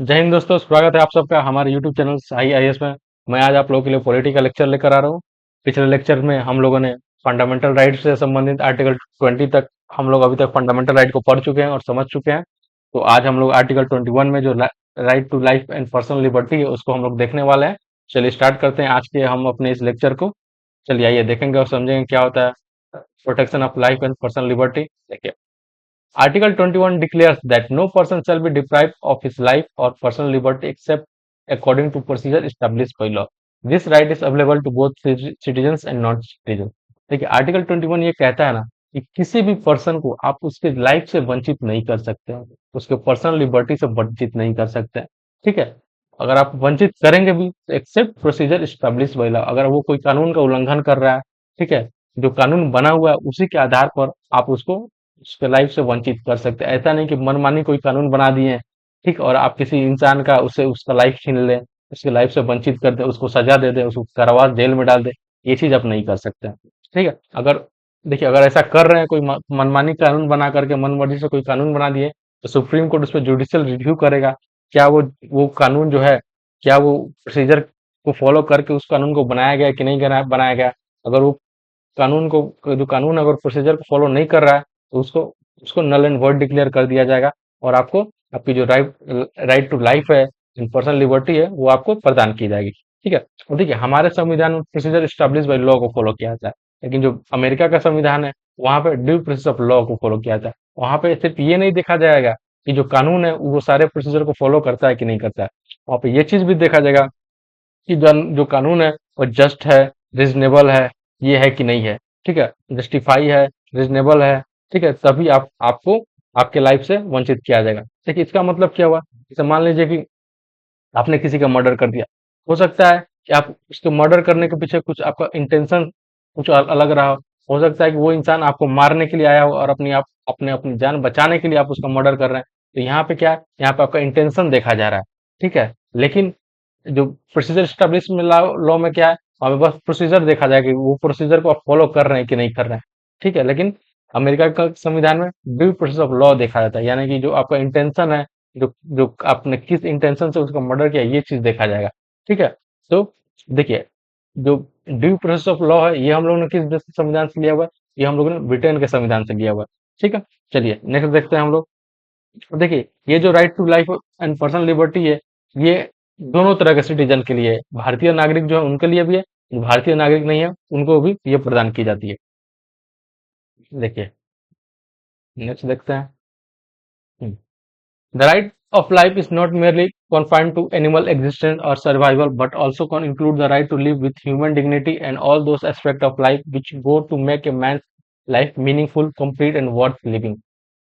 जय हिंद दोस्तों, स्वागत है आप सबका हमारे YouTube channel I I S में। मैं आज आप लोगों के लिए पॉलिटिकल लेक्चर लेकर आ रहा हूँ। पिछले लेक्चर में हम लोगों ने फंडामेंटल राइट से संबंधित आर्टिकल 20 तक हम लोग अभी तक फंडामेंटल राइट को पढ़ चुके हैं और समझ चुके हैं। तो आज हम लोग आर्टिकल 21 में जो right to life and personal liberty है उसको हम लोग देखने वाले हैं। चलिए स्टार्ट करते हैं आज के हम अपने इस लेक्चर को। चलिए आइए देखेंगे और समझेंगे क्या होता है protection of life and personal liberty. देखिए, Article 21 declares that no person shall be deprived of his life or personal liberty except according to procedure established by law. This right is available to both citizens and non-citizens. देखिए, article 21 ये कहता है ना कि किसी भी person को आप उसके लाइफ से वंचित नहीं कर सकते हैं, उसके पर्सनल लिबर्टी से वंचित नहीं कर सकते हैं। ठीक है, अगर आप वंचित करेंगे भी except procedure establish by law, अगर वो कोई कानून का उल्लंघन कर रहा है, ठीक है, जो कानून बना हुआ है उसी के आधार पर आप उसको उसके लाइफ से वंचित कर सकते हैं। ऐसा नहीं कि मनमानी कोई कानून बना दिए हैं, ठीक, और आप किसी इंसान का उससे उसका लाइफ छीन लें, उसकी लाइफ से वंचित कर दे, उसको सजा दे दे, उसको कारावास जेल में डाल दे। ये चीज आप नहीं कर सकते हैं। ठीक है, अगर देखिए अगर ऐसा कर रहे हैं कोई मनमानी कानून बना करके मन मर्जी से कोई कानून बना दिए तो सुप्रीम कोर्ट उस पर जुडिशियल रिव्यू करेगा। क्या वो कानून जो है, क्या वो प्रोसीजर को फॉलो करके उस कानून को बनाया गया कि नहीं बनाया गया। अगर वो कानून को जो कानून अगर प्रोसीजर को फॉलो नहीं कर रहा है तो उसको उसको नल एंड वॉइड डिक्लेयर कर दिया जाएगा और आपको आपकी जो राइट टू लाइफ है, पर्सनल लिबर्टी है, वो आपको प्रदान की जाएगी। ठीक है, और देखिए हमारे संविधान में प्रोसीजर स्टैब्लिश बाय लॉ को फॉलो किया जाता है, लेकिन जो अमेरिका का संविधान है वहां पे ड्यू प्रोसेस ऑफ लॉ को फॉलो किया जाता है। वहां पे सिर्फ ये नहीं देखा जाएगा कि जो कानून है वो सारे प्रोसीजर को फॉलो करता है कि नहीं करता है, वहां पे ये चीज भी देखा जाएगा कि जो कानून है वो जस्ट है, रिजनेबल है, ये है कि नहीं है। ठीक है, जस्टिफाई है, रिजनेबल है, ठीक है, तभी आपको आपके लाइफ से वंचित किया जाएगा। देखिए इसका मतलब क्या हुआ, जैसे मान लीजिए कि आपने किसी का मर्डर कर दिया। हो सकता है कि आप उसके मर्डर करने के पीछे कुछ आपका इंटेंशन कुछ अलग रहा हो सकता है कि वो इंसान आपको मारने के लिए आया हो और अपने अपनी जान बचाने के लिए आप उसका मर्डर कर रहे हैं। तो यहाँ पे क्या है, यहाँ पे आपका इंटेंशन देखा जा रहा है। ठीक है, लेकिन जो प्रोसीजर स्टैब्लिश में लॉ में क्या है, वहां पे बस प्रोसीजर देखा जाए कि वो प्रोसीजर को आप फॉलो कर रहे हैं कि नहीं कर रहे हैं। ठीक है, लेकिन अमेरिका का संविधान में ड्यू प्रोसेस ऑफ लॉ देखा जाता है, यानी कि जो आपका इंटेंशन है, जो जो आपने किस इंटेंशन से उसका मर्डर किया, ये चीज देखा जाएगा। ठीक है, तो देखिए जो ड्यू प्रोसेस ऑफ लॉ है ये हम लोगों ने किस देश के संविधान से लिया हुआ है, ये हम लोगों ने ब्रिटेन के संविधान से लिया हुआ है। ठीक है, चलिए नेक्स्ट देखते हैं हम लोग। तो देखिए ये जो right to life and personal liberty है, ये दोनों तरह के सिटीजन के लिए है। भारतीय नागरिक जो है उनके लिए भी है, जो भारतीय नागरिक नहीं है उनको भी ये प्रदान की जाती है। देखिए नेक्स्ट देखते हैं। The right of life is not merely confined to animal existence or survival, but also can include the right to live with human dignity and all those aspects of life which go to make a man's life meaningful, complete and worth living.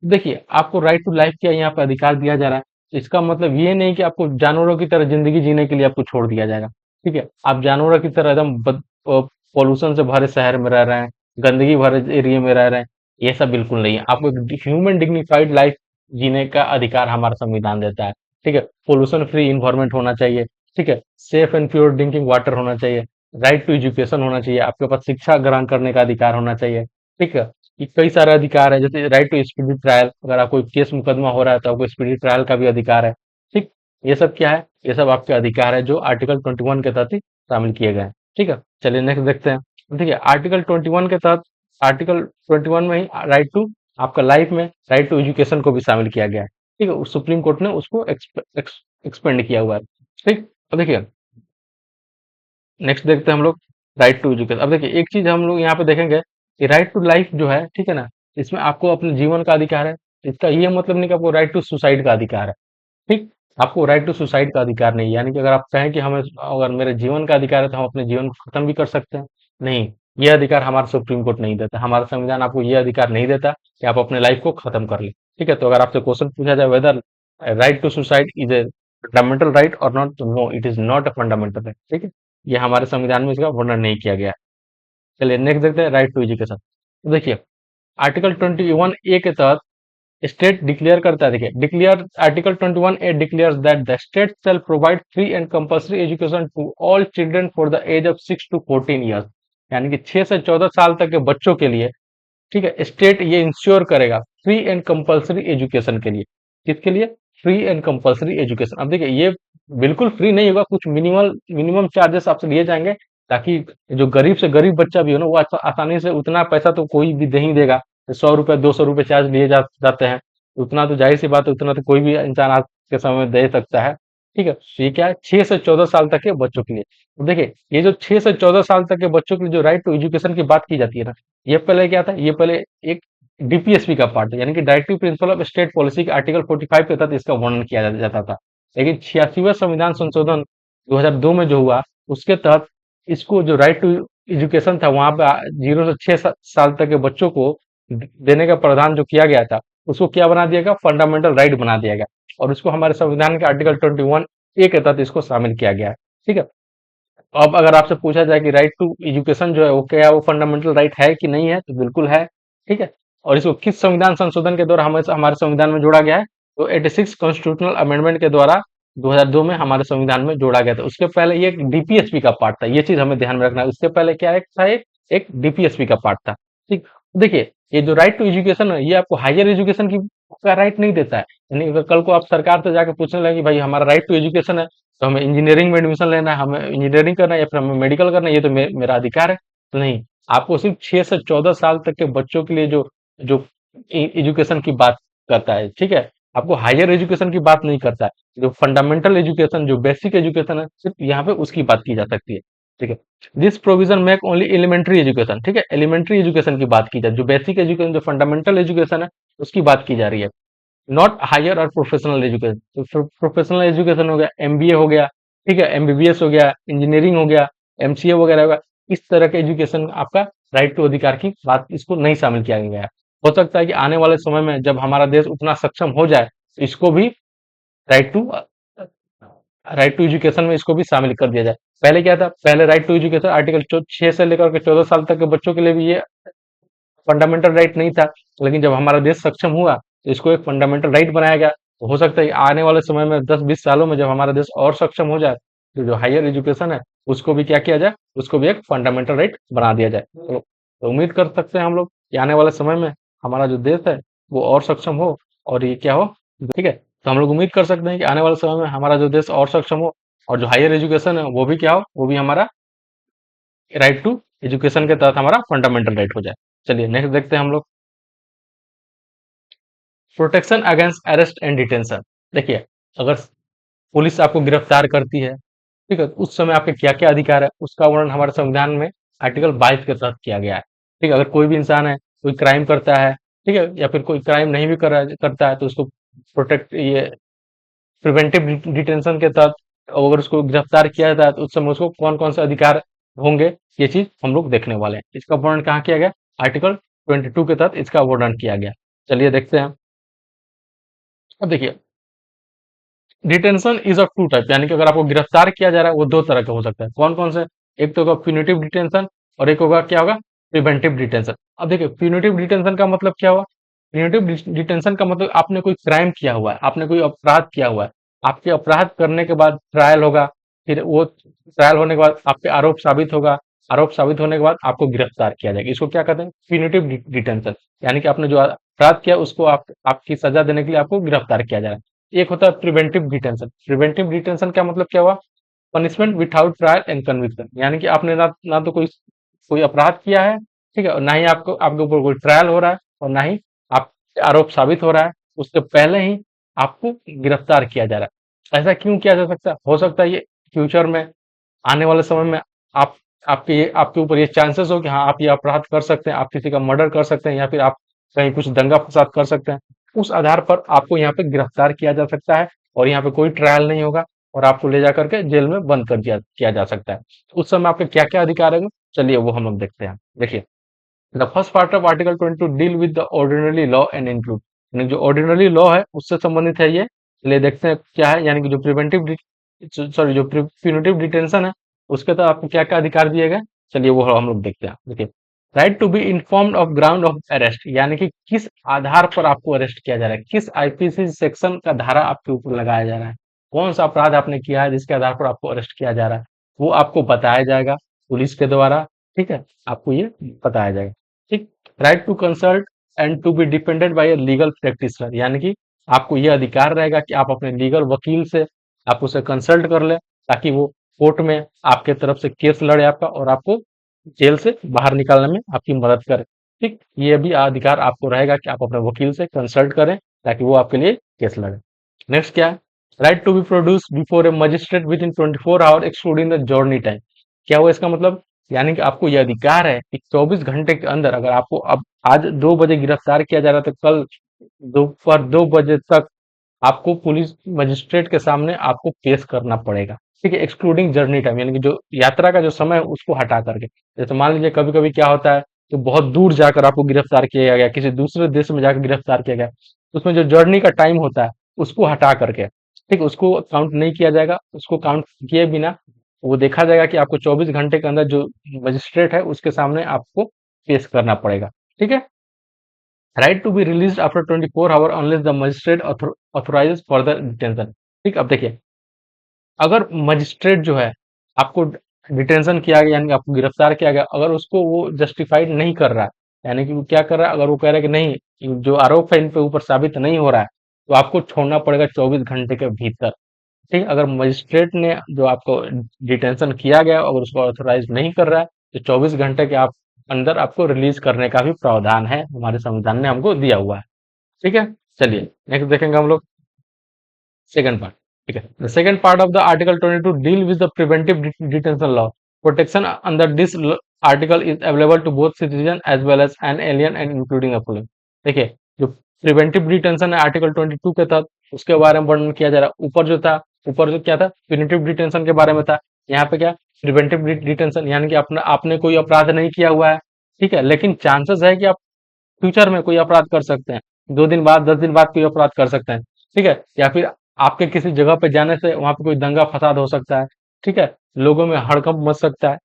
देखिए आपको right to life का यहाँ पे अधिकार दिया जा रहा है। इसका मतलब ये नहीं कि आपको जानवरों की तरह जिंदगी जीने के लिए आपको छोड़ दिया जाएगा। ठीक है, आप जानवरों की तरह एकदम पोल्यूशन से भरे शहर में रह रहे हैं, गंदगी भरे एरिया में रह रहे हैं, ये सब बिल्कुल नहीं है। आपको एक ह्यूमन डिग्निफाइड लाइफ जीने का अधिकार हमारा संविधान देता है। ठीक है, पोल्यूशन फ्री इन्वायरमेंट होना चाहिए। ठीक है, safe and pure drinking water होना चाहिए। राइट टू एजुकेशन होना चाहिए, आपके पास शिक्षा ग्रहण करने का अधिकार होना चाहिए। ठीक है, ये कई सारे अधिकार है, जैसे राइट टू स्पीडी ट्रायल, अगर आप कोई केस मुकदमा हो रहा है तो आपको स्पीडी ट्रायल का भी अधिकार है। ठीक, ये सब क्या है, ये सब आपके अधिकार है जो आर्टिकल 21 के तहत ही शामिल किए गए हैं। ठीक है, चलिए नेक्स्ट देखते हैं। देखिए आर्टिकल 21 के तहत, आर्टिकल 21 में ही राइट टू आपका लाइफ में राइट टू एजुकेशन को भी शामिल किया गया है। ठीक है, सुप्रीम कोर्ट ने उसको एक्सपेंड किया हुआ है। ठीक, अब देखिए नेक्स्ट देखते हैं हम लोग राइट टू एजुकेशन। अब देखिए एक चीज हम लोग यहाँ पे देखेंगे कि राइट टू लाइफ जो है, ठीक है ना, इसमें आपको अपने जीवन का अधिकार है। इसका ये मतलब नहीं कि आपको राइट टू सुसाइड का अधिकार है। ठीक, आपको राइट टू सुसाइड का अधिकार नहीं है, यानी कि अगर आप कहें कि हमें अगर मेरे जीवन का अधिकार है तो हम अपने जीवन को खत्म भी कर सकते हैं, नहीं, ये अधिकार हमारा सुप्रीम कोर्ट नहीं देता। हमारा संविधान आपको ये अधिकार नहीं देता कि आप अपने लाइफ को खत्म कर ले। ठीक है, तो अगर आपसे क्वेश्चन पूछा जाए whether right to suicide is a fundamental right और नॉट, तो no, it is not a fundamental right. ठीक है, ये हमारे संविधान में इसका वर्णन नहीं किया गया है। चलिए नेक्स्ट देखते हैं राइट टू एजुकेशन। तो देखिए आर्टिकल 21 ए के तहत स्टेट डिक्लेयर करता है। देखिए declare article 21 A declares that the state shall provide free and compulsory education to all children for the age of 6 to 14 years, यानी कि 6 से 14 साल तक के बच्चों के लिए, ठीक है, स्टेट ये इंश्योर करेगा फ्री एंड कंपल्सरी एजुकेशन के लिए। किसके लिए? Free and compulsory education. अब देखिए ये बिल्कुल फ्री नहीं होगा, कुछ मिनिमम चार्जेस आपसे लिए जाएंगे, ताकि जो गरीब से गरीब बच्चा भी हो ना, वो आसानी से, उतना पैसा तो कोई भी नहीं देगा। 100 रुपए 200 रुपए चार्ज लिए जाते हैं, उतना तो जाहिर सी बात है, उतना तो कोई भी इंसान आज के समय में दे सकता है। ठीक है, तो ये क्या है, 6 से 14 साल तक के बच्चों के लिए। तो देखिए ये जो 6 से 14 साल तक के बच्चों के लिए जो राइट टू एजुकेशन की बात की जाती है ना, ये पहले क्या था, ये पहले एक डीपीएसपी का पार्ट है, यानी कि directive principle of state policy के आर्टिकल 45 के तहत इसका वर्णन किया जाता था। लेकिन 86वां संविधान संशोधन 2002 में जो हुआ, उसके तहत इसको जो राइट टू एजुकेशन था, वहां पे 0 से 6 साल तक के बच्चों को देने का प्रावधान जो किया गया था, उसको क्या बना दिया गया, फंडामेंटल राइट बना दिया गया। और इसको हमारे संविधान के आर्टिकल 21A के तहत इसको शामिल किया गया है। ठीक है, अब अगर आपसे पूछा जाए कि राइट टू एजुकेशन जो है वो क्या है, वो फंडामेंटल राइट है कि नहीं है, तो बिल्कुल है। ठीक है, और इसको किस संविधान संशोधन के द्वारा हमें हमारे संविधान में जोड़ा गया है, तो 86 कॉन्स्टिट्यूशनल अमेंडमेंट के द्वारा 2002 में हमारे संविधान में जोड़ा गया था। उसके पहले ये एक डीपीएसपी का पार्ट था, ये चीज हमें ध्यान में रखना है। उसके पहले क्या एक था, एक डीपीएसपी का पार्ट था। ठीक, देखिए ये जो राइट टू एजुकेशन है, ये आपको हायर एजुकेशन की का राइट नहीं देता है। यानी अगर कल को आप सरकार से जाकर पूछने लगे भाई हमारा राइट टू एजुकेशन है, तो हमें इंजीनियरिंग में एडमिशन लेना है, हमें इंजीनियरिंग करना है, या फिर हमें मेडिकल करना है, ये तो मेरा अधिकार है, तो नहीं। आपको सिर्फ 6 से 14 साल तक के बच्चों के लिए जो जो एजुकेशन की बात करता है। ठीक है, आपको हायर एजुकेशन की बात नहीं करता है। जो फंडामेंटल एजुकेशन, जो बेसिक एजुकेशन है, सिर्फ यहाँ पे उसकी बात की जा सकती है। ठीक है, this provision make only elementary education. ठीक है, एलिमेंट्री एजुकेशन की बात की जाए, जो बेसिक एजुकेशन, जो फंडामेंटल एजुकेशन है, उसकी बात की जा रही है, नॉट हायर और प्रोफेशनल एजुकेशन। तो प्रोफेशनल एजुकेशन हो गया, एमबीए हो गया, ठीक है, एमबीबीएस हो गया, इंजीनियरिंग हो गया, एमसीए वगैरह होगा, इस तरह के एजुकेशन आपका राइट टू अधिकार की बात, इसको नहीं शामिल किया गया है। हो सकता है कि आने वाले समय में जब हमारा देश उतना सक्षम हो जाए, तो इसको भी right to right to education में इसको भी शामिल कर दिया जाए। पहले क्या था, पहले राइट टू एजुकेशन आर्टिकल 6 से लेकर के 14 साल तक के बच्चों के लिए भी ये फंडामेंटल राइट नहीं था। लेकिन जब हमारा देश सक्षम हुआ, तो इसको एक फंडामेंटल राइट बनाया गया। तो हो सकता है कि आने वाले समय में 10-20 सालों में जब हमारा देश और सक्षम हो जाए, तो जो हायर एजुकेशन है, उसको भी क्या किया जाए, उसको भी एक फंडामेंटल राइट बना दिया जाए। तो उम्मीद कर सकते हैं हम लोग कि आने वाले समय में हमारा जो देश है वो और सक्षम हो, और ये क्या हो। ठीक है, तो हम लोग उम्मीद कर सकते हैं कि आने वाले समय में हमारा जो देश और सक्षम हो, और जो हायर एजुकेशन है वो भी क्या हो, वो भी हमारा राइट टू एजुकेशन के तहत हमारा फंडामेंटल राइट हो जाए। चलिए नेक्स्ट देखते हैं हम लोग, protection against arrest and detention. देखिए, अगर पुलिस आपको गिरफ्तार करती है, ठीक है, तो उस समय आपके क्या क्या अधिकार है, उसका वर्णन हमारे संविधान में आर्टिकल 22 के तहत किया गया है। ठीक है, अगर कोई भी इंसान है, कोई क्राइम करता है, ठीक है, या फिर कोई क्राइम नहीं भी करता है, तो उसको प्रोटेक्ट, ये प्रिवेंटिव डिटेंशन के तहत अगर उसको गिरफ्तार किया जाता है, तो उस समय उसको कौन कौन से अधिकार होंगे, ये चीज हम लोग देखने वाले हैं। इसका वर्णन कहाँ किया गया, आर्टिकल 22 के तहत इसका वर्णन किया गया। चलिए देखते हैं। अब देखिए, detention is of two type, यानी कि अगर आपको गिरफ्तार किया जा रहा है, वो दो तरह का हो सकता है। कौन कौन से, एक तो होगा प्यूनिटिव डिटेंशन, और एक होगा क्या होगा, प्रिवेंटिव डिटेंशन। अब देखिए, प्यूनिटिव डिटेंशन का मतलब क्या हुआ, प्यूनिटिव डिटेंशन का मतलब आपने कोई क्राइम किया हुआ है, आपने कोई अपराध किया हुआ है, आपके अपराध करने के बाद ट्रायल होगा, फिर वो ट्रायल होने के बाद आप पे आरोप साबित होगा, आरोप साबित होने के बाद आपको गिरफ्तार किया जाएगा। इसको क्या कहते हैं, प्यूनिटिव डिटेंशन। यानी कि आपने जो अपराध किया उसको आपकी सजा देने के लिए आपको गिरफ्तार किया जा रहा है। एक होता है प्रिवेंटिव डिटेंशन। प्रिवेंटिव डिटेंशन का मतलब क्या हुआ, punishment without trial and conviction. यानी कि आपने ना तो कोई कोई अपराध किया है, ठीक है, और ना ही आपको आपके ऊपर कोई ट्रायल हो रहा है, और ना ही आप आरोप साबित हो रहा है, उससे पहले ही आपको गिरफ्तार किया जा रहा है। ऐसा क्यों किया जा सकता है, हो सकता है ये फ्यूचर में, आने वाले समय में आप आपके ऊपर ये चांसेस हो कि हाँ आप ये अपराध कर सकते हैं, आप किसी का मर्डर कर सकते हैं, या फिर आप कहीं कुछ दंगा फसाद कर सकते हैं। उस आधार पर आपको यहाँ पे गिरफ्तार किया जा सकता है, और यहाँ पे कोई ट्रायल नहीं होगा, और आपको ले जा करके जेल में बंद कर दिया किया जा सकता है। तो उस समय आपके क्या क्या अधिकार है, चलिए वो हम लोग देखते हैं। देखिए, the first part of article 22 deal with the ordinary law and include, यानी जो ऑर्डिनरी लॉ है उससे संबंधित है ये। चलिए देखते हैं क्या है, यानी कि जो प्रिवेंटिव, सॉरी, जो प्यूनिटिव डिटेंशन है, उसके तो आपको क्या क्या अधिकार दिए गए, चलिए वो हम लोग देखते हैं। देखिए, right to be informed of ground of arrest, यानी कि किस आधार पर आपको अरेस्ट किया जा रहा है, किस आईपीसी सेक्शन का धारा आपके ऊपर लगाया जा रहा है, कौन सा अपराध आपने किया है जिसके आधार पर आपको अरेस्ट किया जा रहा है, वो आपको बताया जाएगा पुलिस के द्वारा। ठीक है, आपको ये बताया जाएगा। ठीक, right to consult and to be depended by a legal practitioner, यानी कि आपको ये अधिकार रहेगा कि आप अपने लीगल वकील से आप उसे कंसल्ट कर लें, ताकि वो कोर्ट में आपके तरफ से केस लड़े आपका और आपको जेल से बाहर निकालने में आपकी मदद करे। ठीक, ये भी अधिकार आपको रहेगा कि आप अपने वकील से कंसल्ट करें, ताकि वो आपके लिए केस लड़े। नेक्स्ट क्या है? Right to be produce before a magistrate within 24 hour excluding the journey time. क्या हुआ इसका मतलब? यानी कि आपको यह अधिकार है कि 24 घंटे के अंदर, अगर आपको अब आज 2 बजे गिरफ्तार किया जा रहा है, तो कल दोपहर 2 बजे तक आपको पुलिस मजिस्ट्रेट के सामने आपको पेश करना पड़ेगा। ठीक है, एक्सक्लूडिंग जर्नी टाइम, यानी कि जो यात्रा का जो समय है उसको हटा करके। जैसे मान लीजिए कभी कभी क्या होता है कि बहुत दूर जाकर आपको गिरफ्तार किया गया, किसी दूसरे देश में जाकर गिरफ्तार किया गया, तो उसमें जो जर्नी का टाइम होता है उसको हटा करके, ठीक, उसको काउंट नहीं किया जाएगा। उसको काउंट किए बिना वो देखा जाएगा कि आपको 24 घंटे के अंदर जो मजिस्ट्रेट है उसके सामने आपको पेश करना पड़ेगा। ठीक है, right to be release after 24 hour unless the magistrate authorise further detention. ठीक, अब देखिए, अगर मजिस्ट्रेट जो है आपको डिटेंशन किया गया, यानी कि आपको गिरफ्तार किया गया, अगर उसको वो जस्टिफाइड नहीं कर रहा है, यानी कि वो क्या कर रहा है, अगर वो कह रहा है कि नहीं, जो आरोप है इन पे ऊपर साबित नहीं हो रहा है, तो आपको छोड़ना पड़ेगा 24 घंटे के भीतर। ठीक, अगर मजिस्ट्रेट ने जो आपको डिटेंशन किया गया अगर उसको ऑथोराइज नहीं कर रहा है, तो 24 घंटे के आप अंदर आपको रिलीज करने का भी प्रावधान है, हमारे संविधान ने हमको दिया हुआ है। ठीक है, चलिए नेक्स्ट देखेंगे हम लोग सेकंड पार्ट। ठीक है, the second part of the article 22 deal with the preventive detention law. Protection under this article is available to both citizen as well as an alien and including appalling. देखिए, जो preventive detention है article 22 के तहत, उसके बारे में वर्णन किया जा रहा है। ऊपर जो क्या था, प्रिवेंटिव डिटेंशन के बारे में था। यहाँ पे क्या, प्रिवेंटिव डिटेंशन, यानी कि अपना आपने कोई अपराध नहीं किया हुआ है, ठीक है, लेकिन चांसेस है कि आप फ्यूचर में कोई अपराध कर सकते हैं, 2 दिन बाद 10 दिन बाद कोई अपराध कर सकते हैं। ठीक है, या फिर आपके किसी जगह पे जाने से वहां पे कोई दंगा फसाद हो सकता है। ठीक है, लोगों में हड़कंप मच सकता है।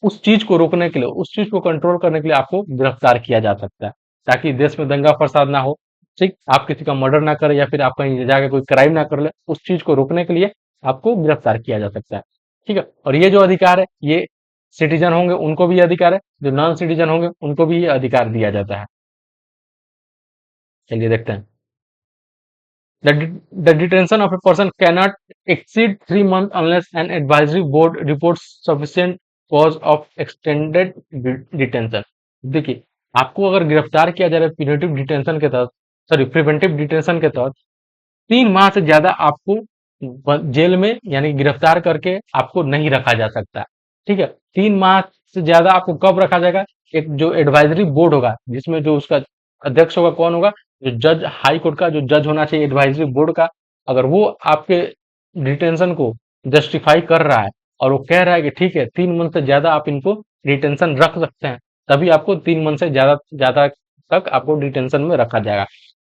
उस चीज को रोकने के लिए, उस चीज को कंट्रोल करने के लिए आपको गिरफ्तार किया जा सकता है, ताकि देश में दंगा फसाद ना हो। ठीक, आप किसी का मर्डर ना करें या फिर आप कहीं जाके कोई क्राइम ना कर ले, उस चीज को रोकने के लिए आपको गिरफ्तार किया जा सकता है। ठीक है, और ये जो अधिकार है, ये सिटीजन होंगे उनको भी ये अधिकार है, जो नॉन सिटीजन होंगे उनको भी ये अधिकार दिया जाता है। चलिए देखते हैं। The detention of a person cannot exceed 3 months unless an advisory board reports sufficient cause of extended detention। देखिए, आपको अगर गिरफ्तार किया जा रहा है प्रिवेंटिव डिटेंशन के तहत, सॉरी प्रिवेंटिव डिटेंशन के तहत, 3 माह से ज्यादा आपको जेल में यानी गिरफ्तार करके आपको नहीं रखा जा सकता। ठीक है, 3 माह से ज्यादा आपको कब रखा जाएगा? एक जो एडवाइजरी बोर्ड होगा, जिसमें जो उसका अध्यक्ष होगा, कौन होगा? जो जज, हाई कोर्ट का जो जज होना चाहिए एडवाइजरी बोर्ड का, अगर वो आपके डिटेंशन को जस्टिफाई कर रहा है और वो कह रहा है कि ठीक है 3 मंथ से ज्यादा आप इनको डिटेंशन रख सकते हैं, तभी आपको 3 मंथ से ज्यादा ज्यादा तक आपको डिटेंशन में रखा जाएगा।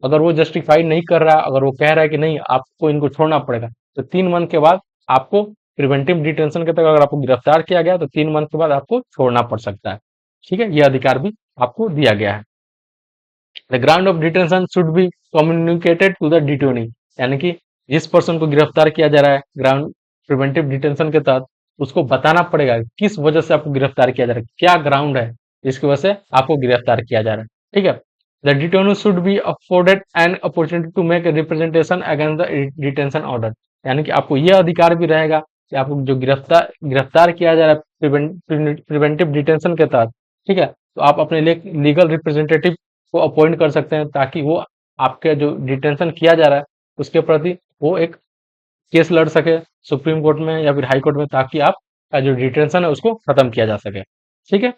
अगर वो जस्टिफाई नहीं कर रहा, अगर वो कह रहा है कि नहीं आपको इनको छोड़ना पड़ेगा, तो 3 मंथ के बाद आपको प्रिवेंटिव डिटेंशन के तहत अगर आपको गिरफ्तार किया गया तो 3 मंथ के बाद आपको छोड़ना पड़ सकता है। ठीक है, यह अधिकार भी आपको दिया गया है। The ground of detention should be communicated to the detainee, यानी कि जिस पर्सन को गिरफ्तार किया जा रहा है ग्राउंड प्रिवेंटिव डिटेंशन के तहत, उसको बताना पड़ेगा किस वजह से आपको गिरफ्तार किया जा रहा है, क्या ग्राउंड है जिसकी वजह से आपको गिरफ्तार किया जा रहा है। ठीक है, the detainee should be afforded an opportunity to make a representation against the detention order, यानी कि आपको यह अधिकार भी रहेगा कि आपको जो गिरफ्तार किया जा रहा है प्रिवेंटिव डिटेंशन के तहत, ठीक है, तो आप अपने लिए लीगल रिप्रेजेंटेटिव को अपॉइंट कर सकते हैं, ताकि वो आपके जो डिटेंशन किया जा रहा है उसके प्रति वो एक केस लड़ सके सुप्रीम कोर्ट में या फिर हाई कोर्ट में, ताकि आपका जो डिटेंशन है उसको खत्म किया जा सके। ठीक है,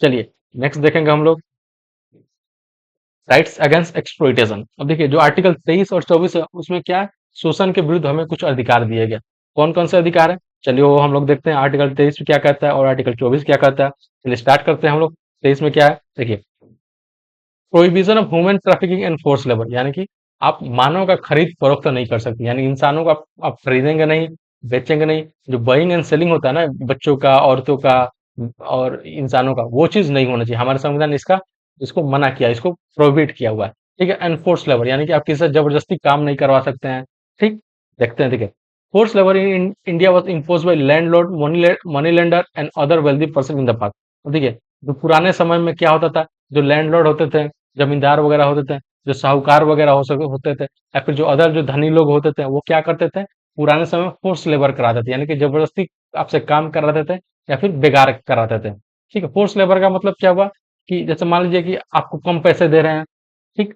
चलिए नेक्स्ट देखेंगे हम लोग राइट्स अगेंस्ट एक्सप्लॉइटेशन। अब देखिए, जो आर्टिकल 23 और 24 है उसमें क्या है, शोषण के विरुद्ध हमें कुछ अधिकार दिए गए। कौन कौन से अधिकार है, चलिए वो हम लोग देखते हैं। आर्टिकल 23 क्या कहता है और आर्टिकल 24 क्या कहता है। चलिए स्टार्ट करते हैं हम लोग। 23 में क्या है, देखिए, prohibition of human trafficking and force labour, यानी कि आप मानव का खरीद फरोख्त नहीं कर सकते, यानी इंसानों को आप खरीदेंगे नहीं, बेचेंगे नहीं। जो बाइंग एंड सेलिंग होता है ना, बच्चों का, औरतों का और इंसानों का, वो चीज नहीं होना चाहिए। हमारे संविधान ने इसको मना किया, इसको प्रोहिबिट किया हुआ है। ठीक है, एंड फोर्स लेबर, यानी कि आप किसी से जबरदस्ती काम नहीं करवा सकते हैं। ठीक, देखते हैं। देखिए, force labour in India was impose by landlord, money lender and other wealthy person in the past. देखिए, जो पुराने समय में क्या होता था, जो लैंडलॉर्ड होते थे, जमींदार वगैरह होते थे, जो साहूकार वगैरह हो सके होते थे, या फिर जो अदर जो धनी लोग होते थे, वो क्या करते थे, पुराने समय में फोर्स लेबर कराते थे, यानी कि जबरदस्ती आपसे काम कराते थे या फिर बेगार कराते थे। ठीक है, फोर्स लेबर का मतलब क्या हुआ कि जैसे मान लीजिए कि आपको कम पैसे दे रहे हैं, ठीक,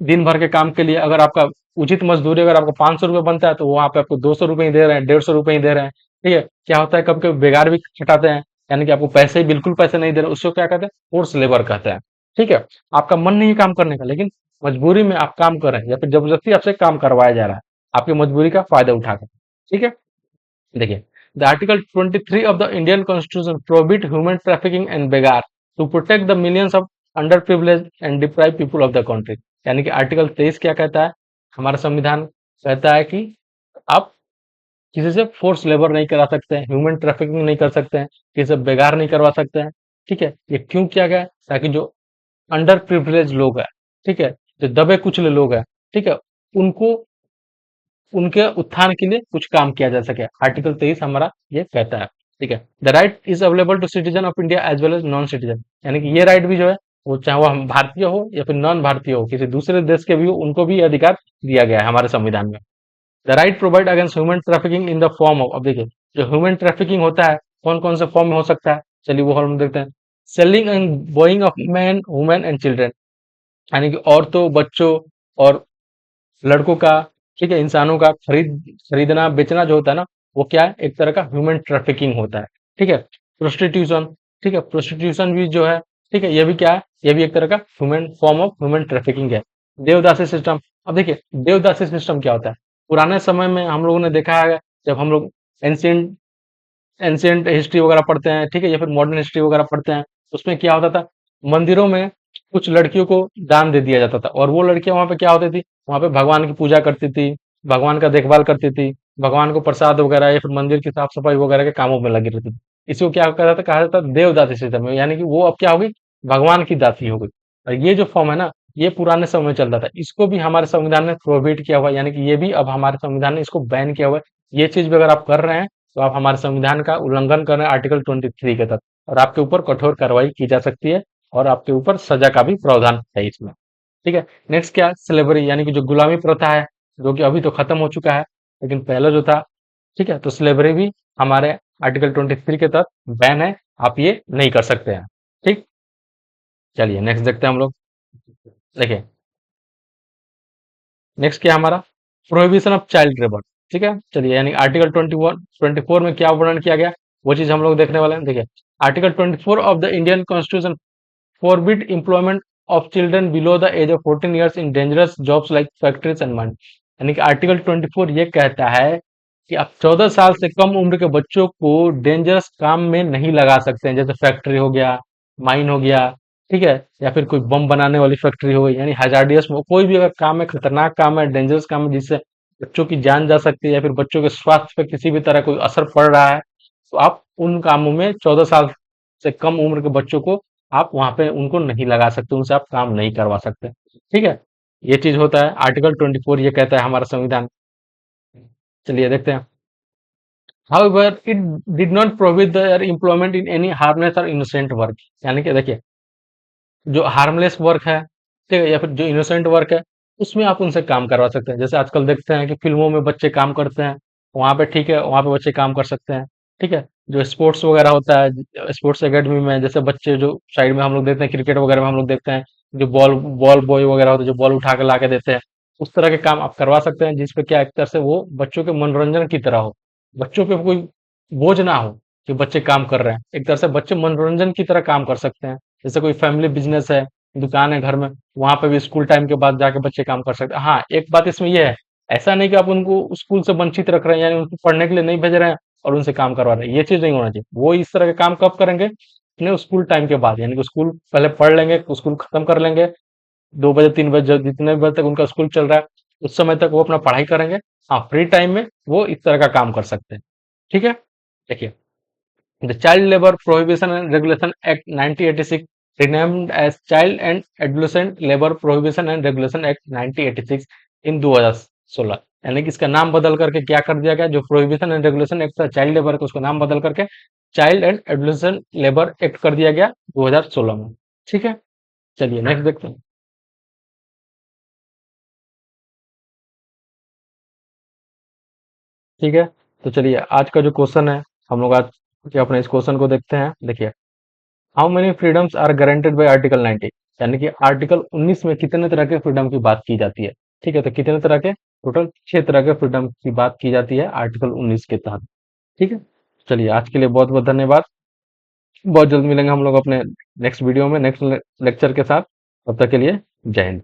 दिन भर के काम के लिए अगर आपका उचित मजदूरी अगर आपको 500 रुपये बनता है, तो वहां पे आपको 200 रुपये ही दे रहे हैं, 150 रुपये ही दे रहे हैं। ठीक है, क्या होता है कभी कभी बेगार भी छटाते हैं, यानी कि आपको पैसे ही बिल्कुल पैसे नहीं दे रहे, उसको क्या कहते हैं, फोर्स लेबर कहते हैं। ठीक है, आपका मन नहीं है काम करने का, लेकिन मजबूरी में आप काम कर रहे हैं या फिर जबरदस्ती आपसे काम करवाया जा रहा है, आपकी मजबूरी का फायदा उठाकर। ठीक है, देखिए, the article 23 of the Indian constitution prohibit human trafficking and बेगार to protect the millions of under privilege and deprive people of the country. यानी कि आर्टिकल 23 क्या कहता है, हमारा संविधान कहता है कि आप किसी से फोर्स लेबर नहीं करा सकते हैं, ह्यूमन ट्रैफिकिंग नहीं कर सकते हैं, किसी से बेगार नहीं करवा सकते हैं। ठीक है, ये क्यों किया गया है? ताकि जो अंडर प्रिविलेज लोग हैं, ठीक है, जो दबे कुचले लोग हैं, ठीक है, उनको उनके उत्थान के लिए कुछ काम किया जा सके। आर्टिकल 23 हमारा ये कहता है। ठीक है, the right is available to citizen of India as well as non citizen, यानी कि ये राइट भी जो है, वो चाहे वो हम भारतीय हो या फिर नॉन भारतीय हो, किसी दूसरे देश के भी हो, उनको भी ये अधिकार दिया गया है हमारे संविधान में। The right provide against human trafficking in the form of, अब देखिए, जो ह्यूमन ट्रैफिकिंग होता है कौन कौन से फॉर्म में हो सकता है, चलिए वो हम देखते हैं। Selling and Boeing of man women and children, यानी कि औरतों, बच्चों और लड़कों का, ठीक है, इंसानों का खरीदना बेचना जो होता है ना, वो क्या है, एक तरह का ह्यूमन ट्रैफिकिंग होता है। ठीक है, प्रोस्टिट्यूशन, ठीक है, प्रोस्टिट्यूशन भी जो है, ठीक है, ये भी क्या है, ये भी एक तरह का human form of human trafficking है। देवदासी सिस्टम, अब देखिए, देवदासी सिस्टम क्या होता है, पुराने समय में हम लोगों ने देखा है, जब हम लोग एंशियंट एंशियंट हिस्ट्री वगैरह पढ़ते हैं, ठीक है, या फिर मॉडर्न हिस्ट्री वगैरह पढ़ते हैं, उसमें क्या होता था, मंदिरों में कुछ लड़कियों को दान दे दिया जाता था, और वो लड़कियां वहां पे क्या होती थी, वहां पे भगवान की पूजा करती थी, भगवान का देखभाल करती थी, भगवान को प्रसाद वगैरह या फिर मंदिर की साफ सफाई वगैरह के कामों में लगी रहती थी। इसको क्या कहा जाता था, देवदासी सिस्टम, यानी कि वो अब क्या होगी, भगवान की दासी हो गई। और ये जो फॉर्म है ना, ये पुराने समय में चलता था, इसको भी हमारे संविधान ने प्रोहिबिट किया हुआ है, यानी कि ये भी अब हमारे संविधान ने इसको बैन किया हुआ है। ये चीज भी अगर आप कर रहे हैं, तो आप हमारे संविधान का उल्लंघन कर रहे हैं आर्टिकल 23 के तहत, और आपके ऊपर कठोर कार्रवाई की जा सकती है, और आपके ऊपर सजा का भी प्रावधान है इसमें। ठीक है, नेक्स्ट क्या, स्लेवरी, यानी कि जो गुलामी प्रथा है, जो कि अभी तो खत्म हो चुका है, लेकिन पहले जो था, ठीक है, तो स्लेवरी भी हमारे आर्टिकल 23 के तहत बैन है, आप ये नहीं कर सकते हैं। ठीक, चलिए नेक्स्ट देखते हैं हम लोग। देखिए, नेक्स्ट क्या है हमारा, प्रोहिबिशन ऑफ चाइल्ड लेबर। ठीक है, चलिए, यानी आर्टिकल 24 में क्या वर्णन किया गया, वो चीज हम लोग देखने वाले हैं। देखिए, article 24 of the Indian constitution forbid employment of children below the age of 14 years in dangerous jobs like factories and mines। यानी कि आर्टिकल 24 ये कहता है कि आप 14 साल से कम उम्र के बच्चों को डेंजरस काम में नहीं लगा सकते हैं, जैसे फैक्ट्री हो गया, माइन हो गया, ठीक है, या फिर कोई बम बनाने वाली फैक्ट्री हो गई, यानी हजार्डियस में कोई भी अगर काम है, खतरनाक काम है, डेंजरस काम है, जिससे बच्चों की जान जा सकती है या फिर बच्चों के स्वास्थ्य पे किसी भी तरह कोई असर पड़ रहा है, तो आप उन कामों में 14 साल से कम उम्र के बच्चों को आप वहां पे उनको नहीं लगा सकते, उनसे आप काम नहीं करवा सकते। ठीक है, ये चीज होता है, आर्टिकल 24 ये कहता है हमारा संविधान। चलिए देखते हैं। However, it did not prohibit their employment in any harmless or innocent work। यानी कि देखिए, जो हार्मलेस वर्क है, ठीक है, या फिर जो इनोसेंट वर्क है, उसमें आप उनसे काम करवा सकते हैं। जैसे आजकल देखते हैं कि फिल्मों में बच्चे काम करते हैं, वहां पे ठीक है, वहां पे बच्चे काम कर सकते हैं। ठीक है, जो स्पोर्ट्स वगैरह होता है, स्पोर्ट्स एकेडमी में जैसे बच्चे जो साइड में हम लोग देखते हैं, क्रिकेट वगैरह में हम लोग देखते हैं, जो बॉल बॉल बॉय वगैरह होते हैं, जो बॉल उठा के ला के देते हैं, उस तरह के काम आप करवा सकते हैं, जिसपे क्या एक तरह से वो बच्चों के मनोरंजन की तरह हो, बच्चों पे कोई बोझ ना हो कि बच्चे काम कर रहे हैं, एक तरह से बच्चे मनोरंजन की तरह काम कर सकते हैं। जैसे कोई फैमिली बिजनेस है, दुकान है घर में, वहां पे भी स्कूल टाइम के बाद जाके बच्चे काम कर सकते हैं। हाँ, एक बात इसमें यह है, ऐसा नहीं कि आप उनको स्कूल से वंचित रख रहे हैं, यानी उनको पढ़ने के लिए नहीं भेज रहे हैं और उनसे काम करवा रहे हैं, ये चीज नहीं होना चाहिए। वो इस तरह के काम कब करेंगे, अपने स्कूल टाइम के बाद, यानी कि स्कूल पहले पढ़ लेंगे, स्कूल खत्म कर लेंगे, 2 बजे 3 बजे जितने बजे तक उनका स्कूल चल रहा है, उस समय तक वो अपना पढ़ाई करेंगे। हाँ, फ्री टाइम में वो इस तरह का काम कर सकते हैं। ठीक है, देखिए, The Child Labor Prohibition and Regulation Act 1986, renamed as Child and Adolescent Labor Prohibition and Regulation Act 1986 इन 2016, यानी कि इसका नाम बदल करके क्या कर दिया गया, जो प्रोहिबिशन एंड रेगुलेशन एक्ट था चाइल्ड लेबर का, उसका नाम बदल करके child and adolescent labour act कर दिया गया 2016 में। ठीक है, चलिए नेक्स्ट देखते हैं। ठीक है, तो चलिए आज का जो क्वेश्चन है, हम लोग आज के अपने इस क्वेश्चन को देखते हैं। देखिए, how many freedoms are guaranteed by article 90, यानी कि आर्टिकल 19 में कितने तरह के फ्रीडम की बात की जाती है। ठीक है, तो कितने तरह के, टोटल 6 तरह के फ्रीडम की बात की जाती है आर्टिकल 19 के तहत। ठीक है, चलिए आज के लिए बहुत बहुत धन्यवाद। बहुत जल्द मिलेंगे हम लोग अपने नेक्स्ट वीडियो में, नेक्स्ट लेक्चर के साथ। तब तक के लिए जय हिंद।